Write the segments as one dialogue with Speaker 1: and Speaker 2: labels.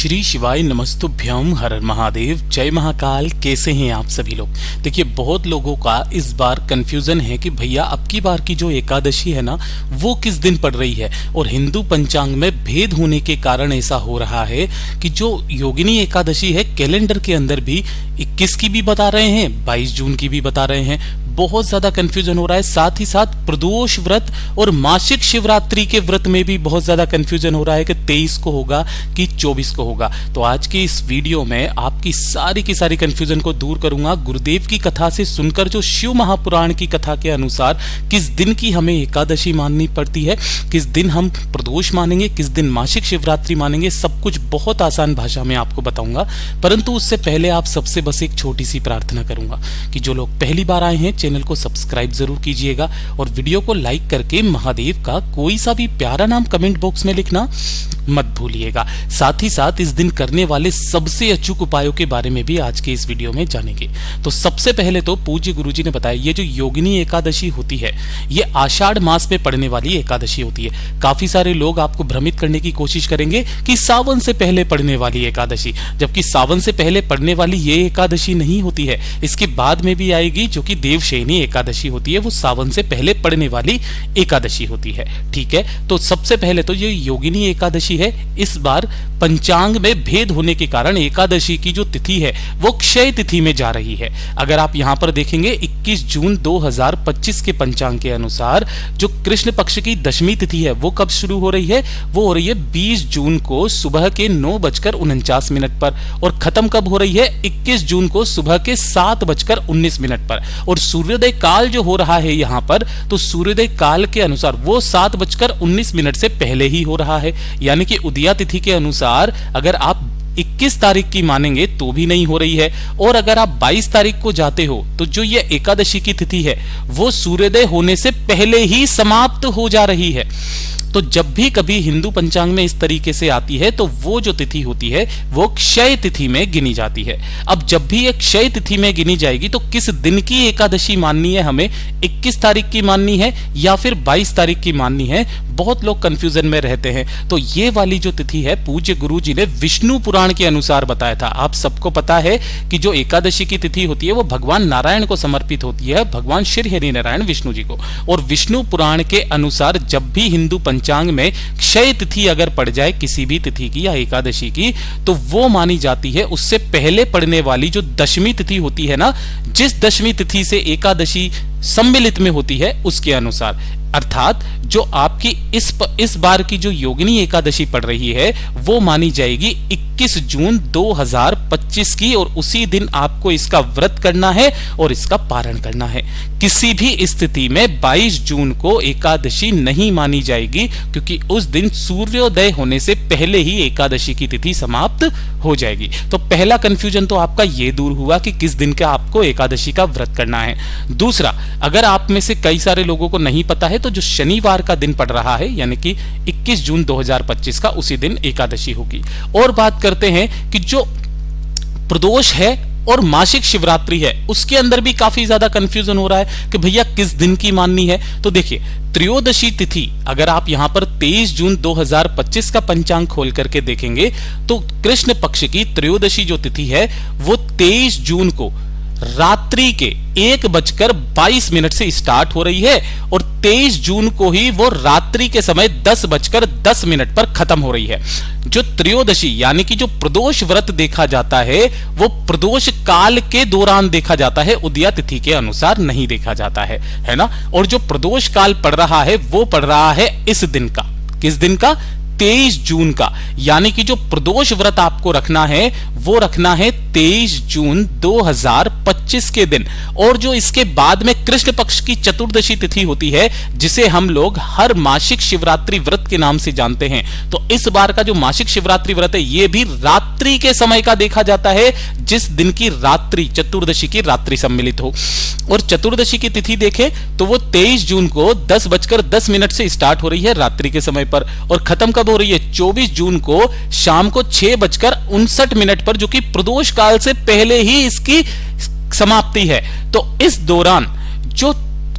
Speaker 1: श्री शिवाय नमस्तुभ्यम, हर हर महादेव, जय महाकाल। कैसे हैं आप सभी लोग। देखिए, बहुत लोगों का इस बार कंफ्यूजन है कि भैया अब की बार की जो एकादशी है ना, वो किस दिन पड़ रही है। और हिंदू पंचांग में भेद होने के कारण ऐसा हो रहा है कि जो योगिनी एकादशी है कैलेंडर के अंदर भी 21 की भी बता रहे हैं, 22 जून की भी बता रहे हैं। बहुत ज्यादा कंफ्यूजन हो रहा है। साथ ही साथ प्रदोष व्रत और मासिक शिवरात्रि के व्रत में भी बहुत ज्यादा कंफ्यूजन हो रहा है कि 23 को होगा कि 24 को होगा। तो आज की इस वीडियो में आपकी सारी की सारी कंफ्यूजन को दूर करूंगा। गुरुदेव की कथा से सुनकर जो शिव महापुराण की कथा के अनुसार किस दिन की हमें एकादशी माननी पड़ती है, किस दिन हम प्रदोष मानेंगे, किस दिन मासिक शिवरात्रि मानेंगे, सब कुछ बहुत आसान भाषा में आपको बताऊंगा। परंतु उससे पहले आप सबसे बस एक छोटी सी प्रार्थना करूंगा कि जो लोग पहली बार आए हैं चैनल को सब्सक्राइब जरूर कीजिएगा और वीडियो को लाइक करके महादेव का कोई सा भी प्यारा नाम कमेंट बॉक्स में लिखना मत भूलिएगा। साथ ही साथ इस दिन करने वाले सबसे अचूक उपायों के बारे में भी आज के इस वीडियो में जानेंगे। तो सबसे पहले तो पूज्य गुरुजी ने बताया, ये जो योगिनी एकादशी होती है ये आषाढ़ मास में पड़ने वाली एकादशी होती है। काफी सारे लोग आपको भ्रमित करने की कोशिश करेंगे कि सावन से पहले पड़ने वाली एकादशी, जबकि सावन से पहले पड़ने वाली ये एकादशी नहीं होती है, इसके बाद में भी आएगी जो कि देवशयनी एकादशी होती है, वो सावन से पहले पड़ने वाली एकादशी होती है। ठीक है, तो सबसे पहले तो ये योगिनी एकादशी है। इस बार पंचांग में भेद होने के कारण एकादशी की जो तिथि है वो क्षय तिथि में जा रही है। अगर आप यहां पर देखेंगे 21 जून 2025 के पंचांग के अनुसार जो कृष्ण पक्ष की दशमी तिथि है वो कब शुरू हो रही है, वो हो रही है 20 जून को सुबह के 9:49 पर और खत्म कब हो रही है, 21 जून को सुबह के 7:19 पर। और सूर्योदय काल जो हो रहा है यहां पर, तो सूर्योदय काल के अनुसार वो 7:19 से पहले ही हो रहा है। यानी कि उदया तिथि के अनुसार अगर आप 21 तारीख की मानेंगे तो भी नहीं हो रही है, और अगर आप 22 तारीख को जाते हो तो जो ये एकादशी की तिथि है वो सूर्योदय होने से पहले ही समाप्त हो जा रही है। तो जब भी कभी हिंदू पंचांग में इस तरीके से आती है तो वो जो तिथि होती है वो क्षय तिथि में गिनी जाती है। अब जब भी ये क्षय तिथि में गिनी जाएगी तो किस दिन की एकादशी माननी है, हमें 21 तारीख की माननी है या फिर 22 तारीख की माननी है, बहुत लोग कंफ्यूजन में रहते हैं। तो ये वाली जो तिथि है पूज्य गुरु जी ने विष्णु पुराण के अनुसार बताया था। आप सबको पता है कि जो एकादशी की तिथि होती है वो भगवान नारायण को समर्पित होती है, भगवान श्री हरि नारायण विष्णु जी को। और विष्णु पुराण के अनुसार जब भी हिंदू पंचांग में क्षय तिथि अगर पड़ जाए किसी भी तिथि की या एकादशी की, तो वो मानी जाती है उससे पहले पड़ने वाली जो दशमी तिथि होती है ना, जिस दशमी तिथि से एकादशी सम्मिलित में होती है उसके अनुसार। अर्थात जो आपकी इस बार की जो योगिनी एकादशी पड़ रही है वो मानी जाएगी 21 जून 2025 की, और उसी दिन आपको इसका व्रत करना है और इसका पारण करना है। किसी भी स्थिति में 22 जून को एकादशी नहीं मानी जाएगी, क्योंकि उस दिन सूर्योदय होने से पहले ही एकादशी की तिथि समाप्त हो जाएगी। तो पहला कंफ्यूजन तो आपका ये दूर हुआ कि किस दिन का आपको एकादशी का व्रत करना है। दूसरा, अगर आप में से कई सारे लोगों को नहीं पता है तो जो शनिवार का दिन पड़ रहा है यानी कि 21 जून 2025 का, उसी दिन एकादशी होगी। और बात करते हैं कि जो प्रदोष है और मासिक शिवरात्रि है उसके अंदर भी काफी ज्यादा कंफ्यूजन हो रहा है कि भैया किस दिन की माननी है। तो देखिए, त्रयोदशी तिथि अगर आप यहां पर 23 जून 2025 का पंचांग खोल करके देखेंगे तो कृष्ण पक्ष की त्रयोदशी जो तिथि है वो 23 जून को रात्रि के 1:22 से स्टार्ट हो रही है और 23 जून को ही वो रात्रि के समय 10:10 पर खत्म हो रही है। जो त्रयोदशी यानी कि जो प्रदोष व्रत देखा जाता है वो प्रदोष काल के दौरान देखा जाता है, उदया तिथि के अनुसार नहीं देखा जाता है ना। और जो प्रदोष काल पड़ रहा है वो पड़ रहा है इस दिन का, किस दिन का, 23 जून का। यानी कि जो प्रदोष व्रत आपको रखना है वो रखना है 23 जून 2025 के दिन। और जो इसके बाद में कृष्ण पक्ष की चतुर्दशी तिथि होती है जिसे हम लोग हर मासिक शिवरात्रि व्रत के नाम से जानते हैं, तो इस बार का जो मासिक शिवरात्रि व्रत है ये भी रात्रि के समय का देखा जाता है, जिस दिन की रात्रि चतुर्दशी की रात्रि सम्मिलित हो। और चतुर्दशी की तिथि देखें तो वो 23 जून को 10:10 से स्टार्ट हो रही है रात्रि के समय पर और खत्म कब हो रही है, 24 जून को शाम को 6:59 पर, जो कि प्रदोष काल से पहले ही इसकी समाप्ति है। तो इस दौरान जो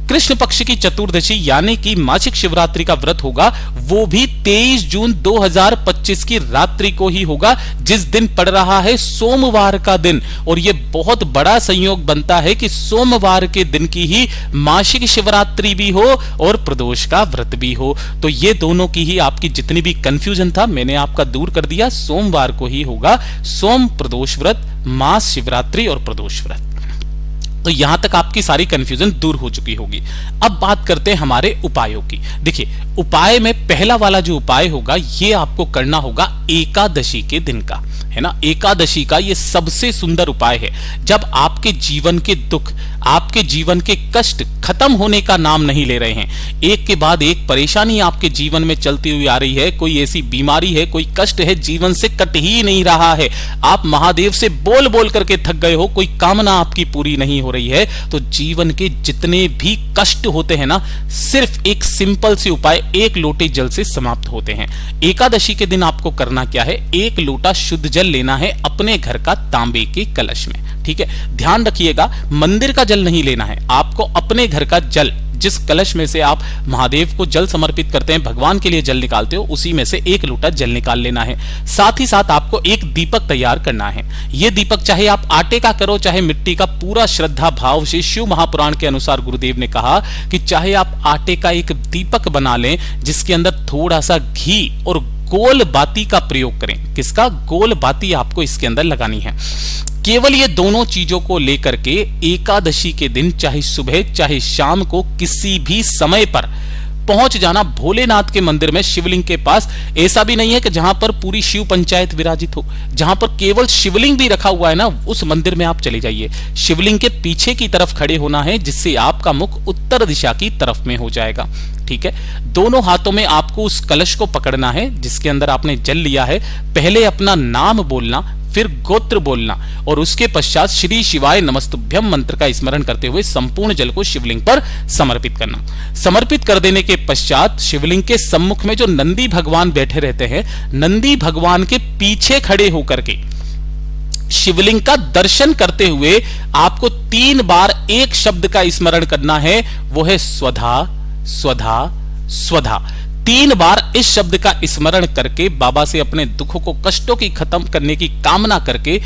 Speaker 1: कृष्ण पक्ष की चतुर्दशी यानी कि मासिक शिवरात्रि का व्रत होगा, वो भी 23 जून 2025 की रात्रि को ही होगा, जिस दिन पड़ रहा है सोमवार का दिन। और ये बहुत बड़ा संयोग बनता है कि सोमवार के दिन की ही मासिक शिवरात्रि भी हो और प्रदोष का व्रत भी हो। तो ये दोनों की ही आपकी जितनी भी कंफ्यूजन था मैंने आपका दूर कर दिया। सोमवार को ही होगा सोम प्रदोष व्रत, मास शिवरात्रि और प्रदोष व्रत। तो यहां तक आपकी सारी कंफ्यूजन दूर हो चुकी होगी। अब बात करते हैं हमारे उपायों की। देखिए, उपाय में पहला वाला जो उपाय होगा ये आपको करना होगा एकादशी के दिन का, है ना। एकादशी का ये सबसे सुंदर उपाय है। जब आपके जीवन के दुख, आपके जीवन के कष्ट खत्म होने का नाम नहीं ले रहे हैं, एक के बाद एक परेशानी आपके जीवन में चलती हुई आ रही है, कोई ऐसी बीमारी है, कोई कष्ट है, जीवन से कट ही नहीं रहा है, आप महादेव से बोल बोल करके थक गए हो, कोई कामना आपकी पूरी नहीं हो रही है, तो जीवन के जितने भी कष्ट होते हैं ना, सिर्फ एक सिंपल से उपाय, एक लोटे जल से समाप्त होते हैं। एकादशी के दिन आपको करना क्या है, एक लोटा शुद्ध जल लेना है अपने घर का तांबे के कलश में, ठीक है। ध्यान रखिएगा, मंदिर का जल नहीं लेना है, आपको अपने घर का जल, जिस कलश में से आप महादेव को जल समर्पित करते हैं, भगवान के लिए जल निकालते हो, उसी में से एक लोटा जल निकाल लेना है। साथ ही साथ आपको एक दीपक तैयार करना है। यह दीपक चाहे आप आटे का करो चाहे मिट्टी का, पूरा श्रद्धा भाव से शिव महापुराण के अनुसार गुरुदेव ने कहा कि चाहे आप आटे का एक दीपक बना लें जिसके अंदर थोड़ा सा घी और गोल बाती का प्रयोग करें। किसका? गोल बाती आपको इसके अंदर लगानी है। केवल ये दोनों चीजों को लेकर के एकादशी के दिन चाहे सुबह चाहे शाम को किसी भी समय पर पहुंच जाना भोलेनाथ के मंदिर में, शिवलिंग के पास। ऐसा भी नहीं है कि जहां पर पूरी शिव पंचायत विराजित हो, जहां पर केवल शिवलिंग भी रखा हुआ है ना, उस मंदिर में आप चले जाइए। शिवलिंग के पीछे की तरफ खड़े होना है, जिससे आपका मुख उत्तर दिशा की तरफ में हो जाएगा, ठीक है। दोनों हाथों में आपको उस कलश को पकड़ना है जिसके अंदर आपने जल लिया है। पहले अपना नाम बोलना, फिर गोत्र बोलना और उसके पश्चात श्री शिवाय नमस्तुभ्यम मंत्र का स्मरण करते हुए संपूर्ण जल को शिवलिंग पर समर्पित करना। समर्पित कर देने के पश्चात शिवलिंग के सम्मुख में जो नंदी भगवान बैठे रहते हैं, नंदी भगवान के पीछे खड़े होकर के शिवलिंग का दर्शन करते हुए आपको 3 बार एक शब्द का स्मरण करना है, वो है स्वधा स्वधा स्वधा। 3 बार इस शब्द का स्मरण करके बाबा से अपने दुखों को, कष्टों की खत्म करने की कामना करके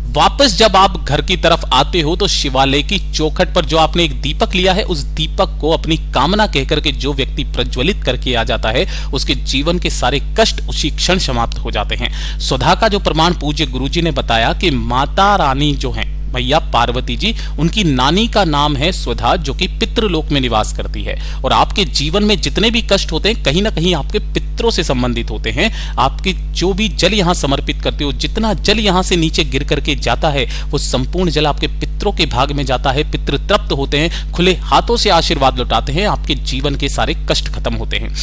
Speaker 1: वापस जब आप घर की तरफ आते हो तो शिवालय की चौखट पर जो आपने एक दीपक लिया है, उस दीपक को अपनी कामना कहकर के जो व्यक्ति प्रज्वलित करके आ जाता है, उसके जीवन के सारे कष्ट उसी क्षण समाप्त हो जाते हैं। स्वधा का जो प्रमाण पूज्य गुरुजी ने बताया कि माता रानी जो है भैया पार्वती जी, उनकी नानी का नाम है स्वधा, जो कि पितृलोक में निवास करती है। और आपके जीवन में जितने भी कष्ट होते हैं कहीं ना कहीं आपके पितरों से संबंधित होते हैं। आपके जो भी जल यहां समर्पित करते हो, जितना जल यहां से नीचे गिर करके जाता है, वो संपूर्ण जल आपके पितरों के भाग में जाता है। पितृ तृप्त होते हैं, खुले हाथों से आशीर्वाद लौटाते हैं, आपके जीवन के सारे कष्ट खत्म होते हैं।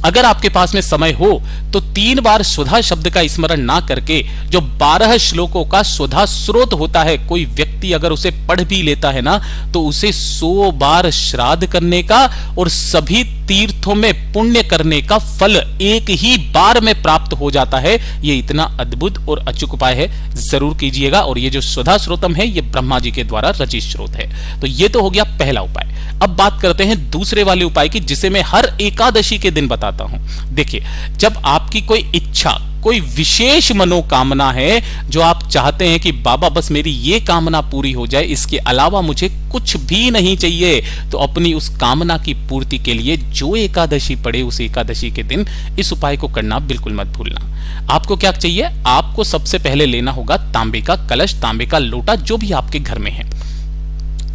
Speaker 1: अगर आपके पास में समय हो तो 3 बार स्वधा शब्द का स्मरण ना करके जो 12 श्लोकों का स्वधा स्रोत होता है, कोई व्यक्ति अगर उसे पढ़ भी लेता है ना, तो उसे 100 बार श्राद्ध करने का और सभी तीर्थों में पुण्य करने का फल एक ही बार में प्राप्त हो जाता है। ये इतना अद्भुत और अचूक उपाय है, जरूर कीजिएगा। और ये जो स्वधा स्रोतम है, ये ब्रह्मा जी के द्वारा रचित स्रोत है। तो ये तो हो गया पहला उपाय। अब बात करते हैं दूसरे वाले उपाय की, जिसे मैं हर एकादशी के दिन बताता हूं। देखिए, जब आपकी कोई इच्छा, कोई विशेष मनोकामना है जो आप चाहते हैं कि बाबा बस मेरी ये कामना पूरी हो जाए, इसके अलावा मुझे कुछ भी नहीं चाहिए, तो अपनी उस कामना की पूर्ति के लिए जो एकादशी पड़े उस एकादशी के दिन इस उपाय को करना बिल्कुल मत भूलना। आपको क्या चाहिए? आपको सबसे पहले लेना होगा तांबे का कलश, तांबे का लोटा, जो भी आपके घर में है।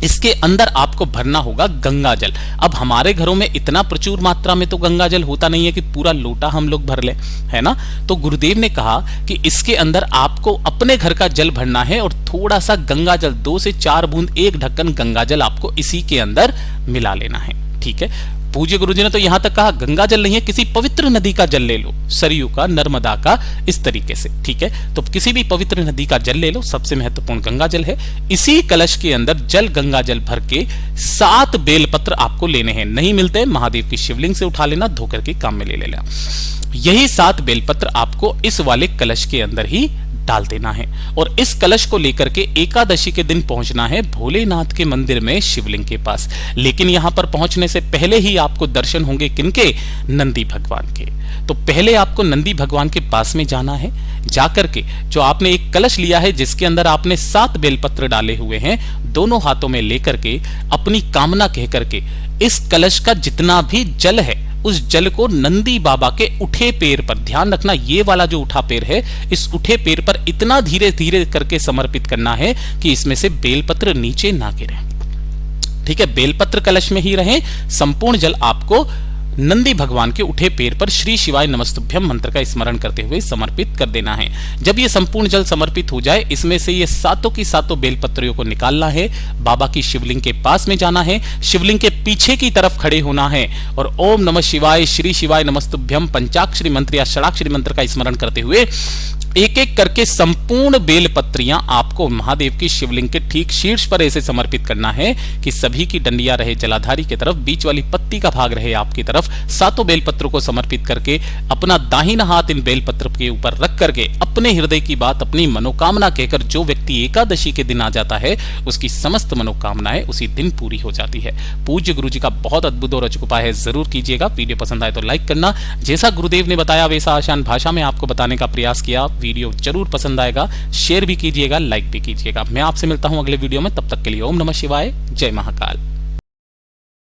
Speaker 1: इसके अंदर आपको भरना होगा गंगा जल। अब हमारे घरों में इतना प्रचुर मात्रा में तो गंगा जल होता नहीं है कि पूरा लोटा हम लोग भर लें, है ना। तो गुरुदेव ने कहा कि इसके अंदर आपको अपने घर का जल भरना है और थोड़ा सा गंगा जल, 2 से 4 बूंद, 1 ढक्कन गंगा जल आपको इसी के अंदर मिला लेना है, ठीक है। पूज्य गुरुजी ने तो यहां तक कहा गंगा जल नहीं है, किसी पवित्र नदी का जल ले लो, सरयू का, नर्मदा का, इस तरीके से, ठीक है। तो किसी भी पवित्र नदी का जल ले लो, सबसे महत्वपूर्ण गंगा जल है। इसी कलश के अंदर जल, गंगा जल भर के 7 बेलपत्र आपको लेने हैं। नहीं मिलते हैं, महादेव की शिवलिंग से उठा लेना, धोकर के काम में ले लेना। यही 7 बेलपत्र आपको इस वाले कलश के अंदर ही डाल देना है और इस कलश को लेकर के एकादशी के दिन पहुंचना है भोलेनाथ के मंदिर में शिवलिंग के पास। लेकिन यहां पर पहुंचने से पहले ही आपको दर्शन होंगे किनके? नंदी भगवान के। तो पहले आपको नंदी भगवान के पास में जाना है, जाकर के जो आपने एक कलश लिया है जिसके अंदर आपने 7 बेलपत्र डाले हुए हैं, दोनों हाथों में लेकर के अपनी कामना कह करके इस कलश का जितना भी जल है उस जल को नंदी बाबा के उठे पैर पर, ध्यान रखना ये वाला जो उठा पैर है, इस उठे पैर पर इतना धीरे धीरे करके समर्पित करना है कि इसमें से बेलपत्र नीचे ना गिरे। ठीक है, बेलपत्र कलश में ही रहे, संपूर्ण जल आपको नंदी भगवान के उठे पैर पर श्री शिवाय नमस्तुभ्यम मंत्र का स्मरण करते हुए समर्पित कर देना है। जब ये संपूर्ण जल समर्पित हो जाए, इसमें से ये सातों की सातों बेलपत्रियों को निकालना है, बाबा की शिवलिंग के पास में जाना है, शिवलिंग के पीछे की तरफ खड़े होना है और ओम नमः शिवाय श्री शिवाय नमस्तुभ्यम पंचाक्षरी मंत्र या षडाक्षरी मंत्र का स्मरण करते हुए एक एक करके संपूर्ण बेलपत्रियां आपको महादेव की शिवलिंग के ठीक शीर्ष पर ऐसे समर्पित करना है कि सभी की डंडियां रहे जलाधारी की तरफ, बीच वाली पत्ती का भाग रहे आपकी तरफ। सातों बेलपत्रों को समर्पित करके अपना दाहिना हाथ इन बेलपत्र के ऊपर रख करके अपने हृदय की बात, अपनी मनोकामना कहकर, जो व्यक्ति एकादशी के दिन आ जाता है उसकी समस्त मनोकामनाएं उसी दिन पूरी हो जाती है। पूज्य गुरु जी का बहुत अद्भुत और अचूक उपाय है, जरूर कीजिएगा। वीडियो पसंद आए तो लाइक करना, जैसा गुरुदेव ने बताया वैसा आसान भाषा में आपको बताने का प्रयास किया। वीडियो जरूर पसंद आएगा, शेयर भी कीजिएगा, लाइक भी कीजिएगा। मैं आपसे मिलता हूं अगले वीडियो में, तब तक के लिए ओम नमः शिवाय, जय महाकाल।